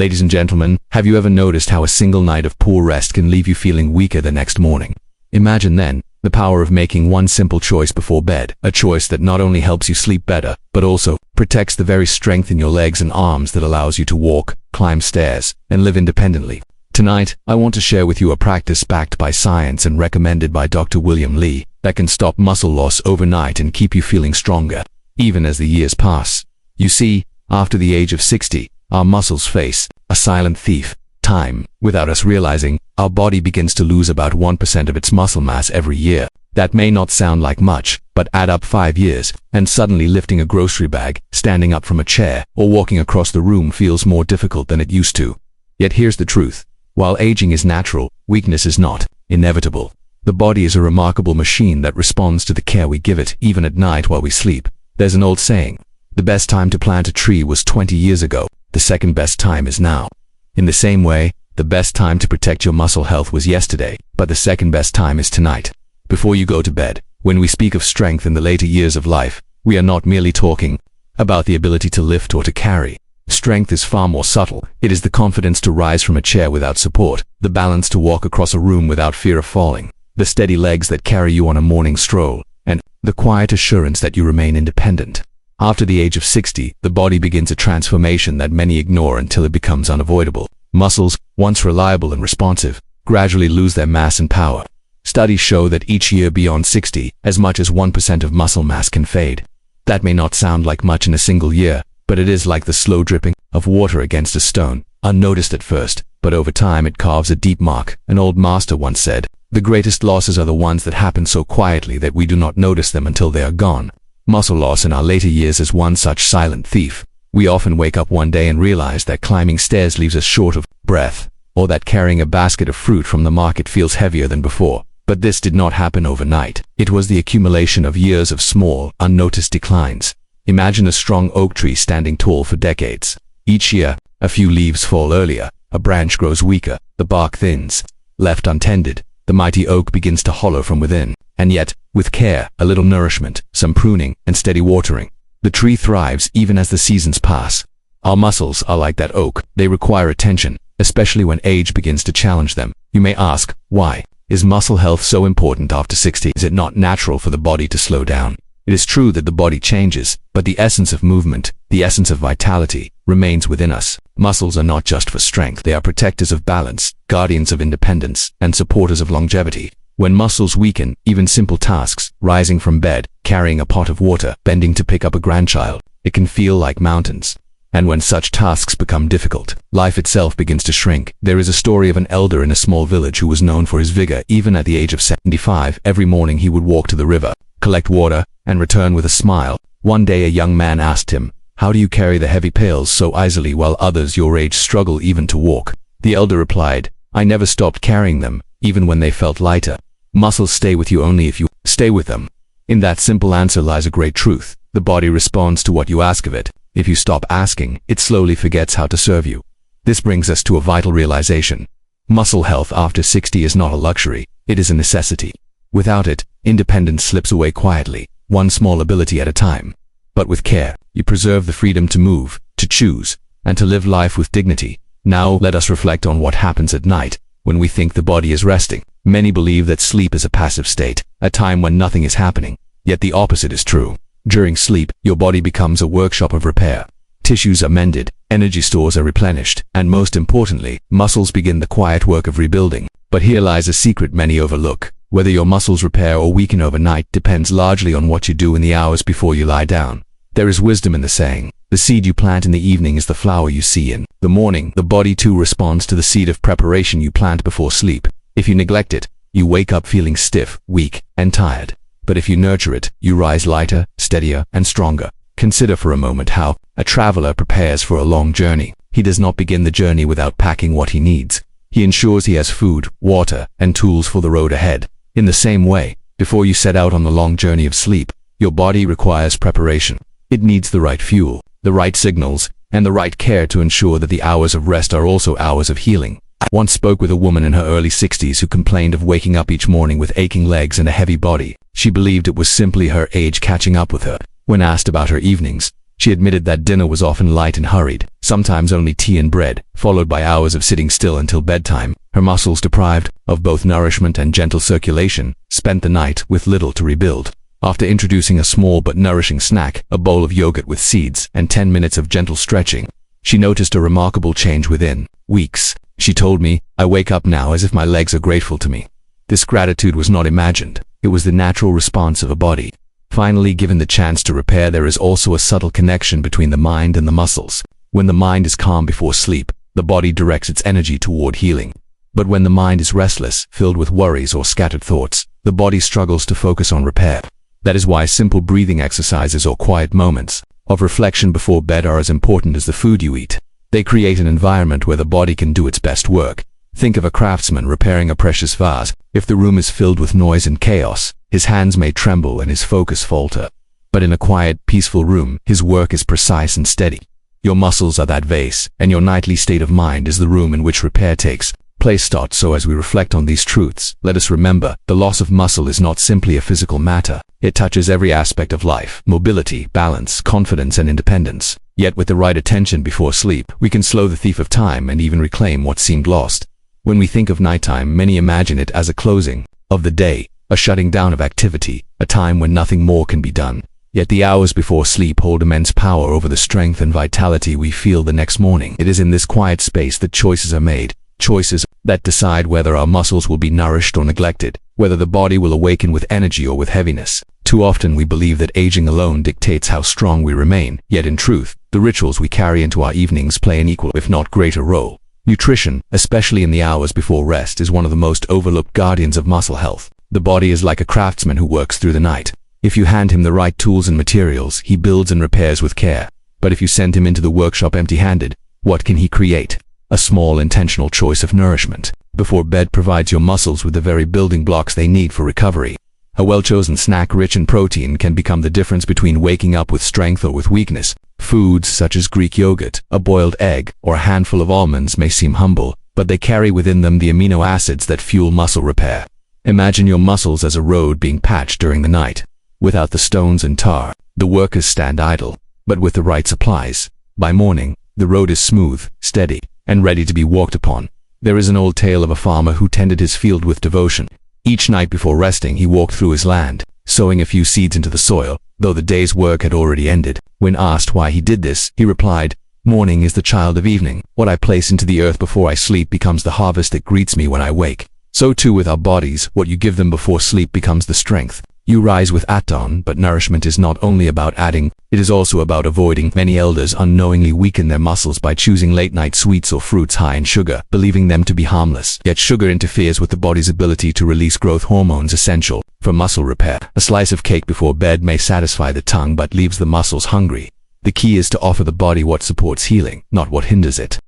Ladies and gentlemen, have you ever noticed how a single night of poor rest can leave you feeling weaker the next morning? Imagine then the power of making one simple choice before bed, a choice that not only helps you sleep better, but also protects the very strength in your legs and arms that allows you to walk, climb stairs, and live independently. Tonight, I want to share with you a practice backed by science and recommended by Dr. William Lee that can stop muscle loss overnight and keep you feeling stronger, even as the years pass. You see, after the age of 60, our muscles face a silent thief, time. Without us realizing, our body begins to lose about 1% of its muscle mass every year. That may not sound like much, but add up 5 years, and suddenly lifting a grocery bag, standing up from a chair, or walking across the room feels more difficult than it used to. Yet here's the truth. While aging is natural, weakness is not inevitable. The body is a remarkable machine that responds to the care we give it, even at night while we sleep. There's an old saying, the best time to plant a tree was 20 years ago. The second best time is now. In the same way, the best time to protect your muscle health was yesterday, but the second best time is tonight. Before you go to bed, when we speak of strength in the later years of life, we are not merely talking about the ability to lift or to carry. Strength is far more subtle. It is the confidence to rise from a chair without support, the balance to walk across a room without fear of falling, the steady legs that carry you on a morning stroll, and the quiet assurance that you remain independent. After the age of 60, the body begins a transformation that many ignore until it becomes unavoidable. Muscles, once reliable and responsive, gradually lose their mass and power. Studies show that each year beyond 60, as much as 1% of muscle mass can fade. That may not sound like much in a single year, but it is like the slow dripping of water against a stone, unnoticed at first, but over time it carves a deep mark. An old master once said, "The greatest losses are the ones that happen so quietly that we do not notice them until they are gone." Muscle loss in our later years is one such silent thief. We often wake up one day and realize that climbing stairs leaves us short of breath, or that carrying a basket of fruit from the market feels heavier than before. But this did not happen overnight. It was the accumulation of years of small, unnoticed declines. Imagine a strong oak tree standing tall for decades. Each year, a few leaves fall earlier, a branch grows weaker, the bark thins. Left untended, the mighty oak begins to hollow from within. And yet, with care, a little nourishment, some pruning, and steady watering, the tree thrives even as the seasons pass. Our muscles are like that oak. They require attention, especially when age begins to challenge them. You may ask, why? Is muscle health so important after 60? Is it not natural for the body to slow down? It is true that the body changes, but the essence of movement, the essence of vitality, remains within us. Muscles are not just for strength. They are protectors of balance, guardians of independence, and supporters of longevity. When muscles weaken, even simple tasks, rising from bed, carrying a pot of water, bending to pick up a grandchild, it can feel like mountains. And when such tasks become difficult, life itself begins to shrink. There is a story of an elder in a small village who was known for his vigor. Even at the age of 75, every morning he would walk to the river, collect water, and return with a smile. One day a young man asked him, "How do you carry the heavy pails so easily while others your age struggle even to walk?" The elder replied, "I never stopped carrying them, even when they felt lighter." Muscles stay with you only if you stay with them. In that simple answer lies a great truth. The body responds to what you ask of it. If you stop asking, it slowly forgets how to serve you. This brings us to a vital realization. Muscle health after 60 is not a luxury, it is a necessity. Without it, independence slips away quietly, one small ability at a time. But with care, you preserve the freedom to move, to choose, and to live life with dignity. Now let us reflect on what happens at night, when we think the body is resting. Many believe that sleep is a passive state, a time when nothing is happening. Yet the opposite is true. During sleep, your body becomes a workshop of repair. Tissues are mended, energy stores are replenished, and most importantly, muscles begin the quiet work of rebuilding. But here lies a secret many overlook. Whether your muscles repair or weaken overnight depends largely on what you do in the hours before you lie down. There is wisdom in the saying, the seed you plant in the evening is the flower you see in the morning. The body too responds to the seed of preparation you plant before sleep. If you neglect it, you wake up feeling stiff, weak, and tired. But if you nurture it, you rise lighter, steadier, and stronger. Consider for a moment how a traveler prepares for a long journey. He does not begin the journey without packing what he needs. He ensures he has food, water, and tools for the road ahead. In the same way, before you set out on the long journey of sleep, your body requires preparation. It needs the right fuel, the right signals, and the right care to ensure that the hours of rest are also hours of healing. I once spoke with a woman in her early 60s who complained of waking up each morning with aching legs and a heavy body. She believed it was simply her age catching up with her. When asked about her evenings, She admitted that dinner was often light and hurried, sometimes only tea and bread, followed by hours of sitting still until bedtime. Her muscles, deprived of both nourishment and gentle circulation, spent the night with little to rebuild. After introducing a small but nourishing snack, a bowl of yogurt with seeds, and 10 minutes of gentle stretching, she noticed a remarkable change within weeks. She told me, "I wake up now as if my legs are grateful to me." This gratitude was not imagined. It was the natural response of a body finally given the chance to repair. There is also a subtle connection between the mind and the muscles. When the mind is calm before sleep, the body directs its energy toward healing. But when the mind is restless, filled with worries or scattered thoughts, the body struggles to focus on repair. That is why simple breathing exercises or quiet moments of reflection before bed are as important as the food you eat. They create an environment where the body can do its best work. Think of a craftsman repairing a precious vase. If the room is filled with noise and chaos, his hands may tremble and his focus falter. But in a quiet, peaceful room, his work is precise and steady. Your muscles are that vase, and your nightly state of mind is the room in which repair takes place. So as we reflect on these truths, let us remember, the loss of muscle is not simply a physical matter. It touches every aspect of life: mobility, balance, confidence, and independence. Yet with the right attention before sleep, we can slow the thief of time and even reclaim what seemed lost. When we think of nighttime, many imagine it as a closing of the day, a shutting down of activity, a time when nothing more can be done. Yet the hours before sleep hold immense power over the strength and vitality we feel the next morning. It is in this quiet space that choices are made, choices that decide whether our muscles will be nourished or neglected, whether the body will awaken with energy or with heaviness. Too often we believe that aging alone dictates how strong we remain, yet in truth, the rituals we carry into our evenings play an equal, if not greater role. Nutrition, especially in the hours before rest, is one of the most overlooked guardians of muscle health. The body is like a craftsman who works through the night. If you hand him the right tools and materials, he builds and repairs with care. But if you send him into the workshop empty-handed, what can he create? A small, intentional choice of nourishment before bed provides your muscles with the very building blocks they need for recovery. A well-chosen snack rich in protein can become the difference between waking up with strength or with weakness. Foods such as Greek yogurt, a boiled egg, or a handful of almonds may seem humble, but they carry within them the amino acids that fuel muscle repair. Imagine your muscles as a road being patched during the night. Without the stones and tar, the workers stand idle. But with the right supplies, by morning, the road is smooth, steady, and ready to be walked upon. There is an old tale of a farmer who tended his field with devotion. Each night before resting, he walked through his land, sowing a few seeds into the soil, though the day's work had already ended. When asked why he did this, he replied, "Morning is the child of evening. What I place into the earth before I sleep becomes the harvest that greets me when I wake." So too with our bodies, what you give them before sleep becomes the strength you rise with at dawn. But nourishment is not only about adding, it is also about avoiding. Many elders unknowingly weaken their muscles by choosing late-night sweets or fruits high in sugar, believing them to be harmless. Yet sugar interferes with the body's ability to release growth hormones essential for muscle repair. A slice of cake before bed may satisfy the tongue but leaves the muscles hungry. The key is to offer the body what supports healing, not what hinders it.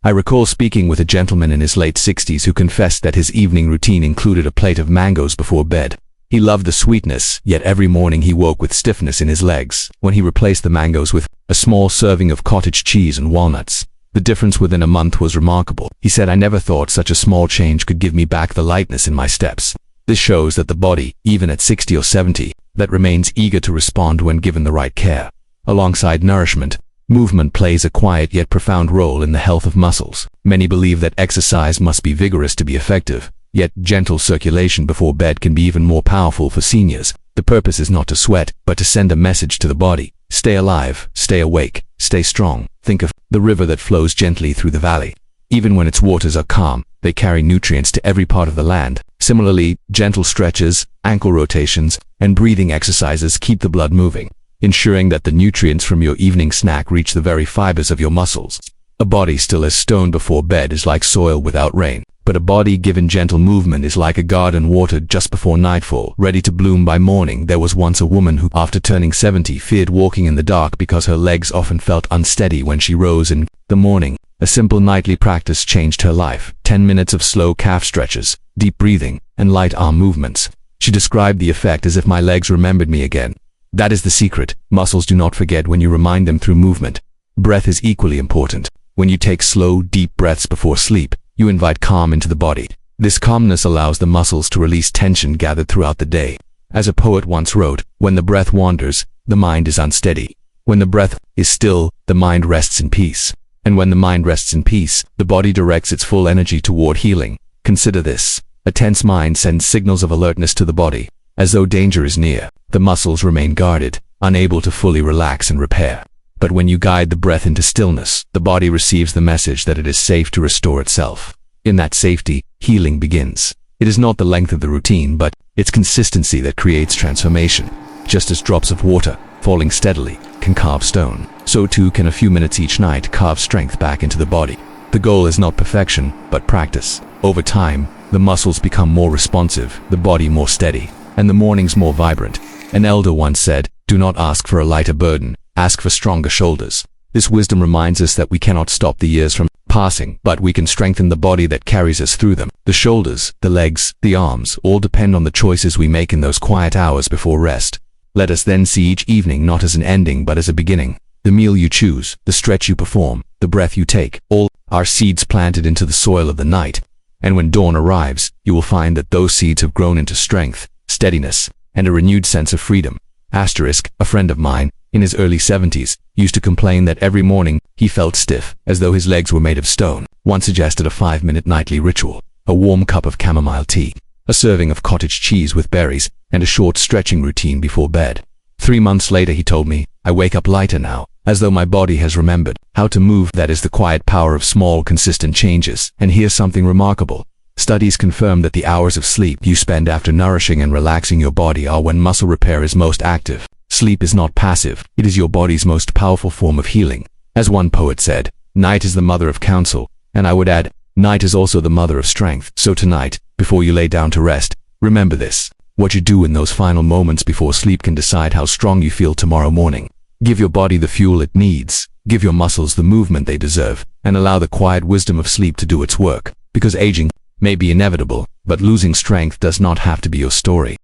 I recall speaking with a gentleman in his late 60s who confessed that his evening routine included a plate of mangoes before bed. He loved the sweetness, yet every morning he woke with stiffness in his legs. When he replaced the mangoes with a small serving of cottage cheese and walnuts, the difference within a month was remarkable. He said, "I never thought such a small change could give me back the lightness in my steps." This shows that the body, even at 60 or 70, that remains eager to respond when given the right care. Alongside nourishment, movement plays a quiet yet profound role in the health of muscles. Many believe that exercise must be vigorous to be effective. Yet gentle circulation before bed can be even more powerful for seniors. The purpose is not to sweat, but to send a message to the body. Stay alive, stay awake, stay strong. Think of the river that flows gently through the valley. Even when its waters are calm, they carry nutrients to every part of the land. Similarly, gentle stretches, ankle rotations, and breathing exercises keep the blood moving, ensuring that the nutrients from your evening snack reach the very fibers of your muscles. A body still as stone before bed is like soil without rain. But a body given gentle movement is like a garden watered just before nightfall, ready to bloom by morning. There was once a woman who, after turning 70, feared walking in the dark because her legs often felt unsteady when she rose in the morning. A simple nightly practice changed her life. 10 minutes of slow calf stretches, deep breathing, and light arm movements. She described the effect as if my legs remembered me again. That is the secret. Muscles do not forget when you remind them through movement. Breath is equally important. When you take slow, deep breaths before sleep, you invite calm into the body. This calmness allows the muscles to release tension gathered throughout the day. As a poet once wrote, "When the breath wanders, the mind is unsteady." When the breath is still, the mind rests in peace. And when the mind rests in peace, the body directs its full energy toward healing. Consider this. A tense mind sends signals of alertness to the body. As though danger is near, the muscles remain guarded, unable to fully relax and repair. But when you guide the breath into stillness, the body receives the message that it is safe to restore itself. In that safety, healing begins. It is not the length of the routine, but its consistency that creates transformation. Just as drops of water, falling steadily, can carve stone, so too can a few minutes each night carve strength back into the body. The goal is not perfection, but practice. Over time, the muscles become more responsive, the body more steady, and the mornings more vibrant. An elder once said, "Do not ask for a lighter burden, ask for stronger shoulders." This wisdom reminds us that we cannot stop the years from passing, but we can strengthen the body that carries us through them. The shoulders, the legs, the arms, all depend on the choices we make in those quiet hours before rest. Let us then see each evening not as an ending but as a beginning. The meal you choose, the stretch you perform, the breath you take, all are seeds planted into the soil of the night. And when dawn arrives, you will find that those seeds have grown into strength, steadiness, and a renewed sense of freedom. A friend of mine, in his early 70s, used to complain that every morning he felt stiff, as though his legs were made of stone. One suggested a 5-minute nightly ritual, a warm cup of chamomile tea, a serving of cottage cheese with berries, and a short stretching routine before bed. 3 months later he told me, "I wake up lighter now, as though my body has remembered how to move." That is the quiet power of small, consistent changes. And here's something remarkable. Studies confirm that the hours of sleep you spend after nourishing and relaxing your body are when muscle repair is most active. Sleep is not passive, it is your body's most powerful form of healing. As one poet said, "Night is the mother of counsel," and I would add, night is also the mother of strength. So tonight, before you lay down to rest, remember this. What you do in those final moments before sleep can decide how strong you feel tomorrow morning. Give your body the fuel it needs, give your muscles the movement they deserve, and allow the quiet wisdom of sleep to do its work. Because aging may be inevitable, but losing strength does not have to be your story.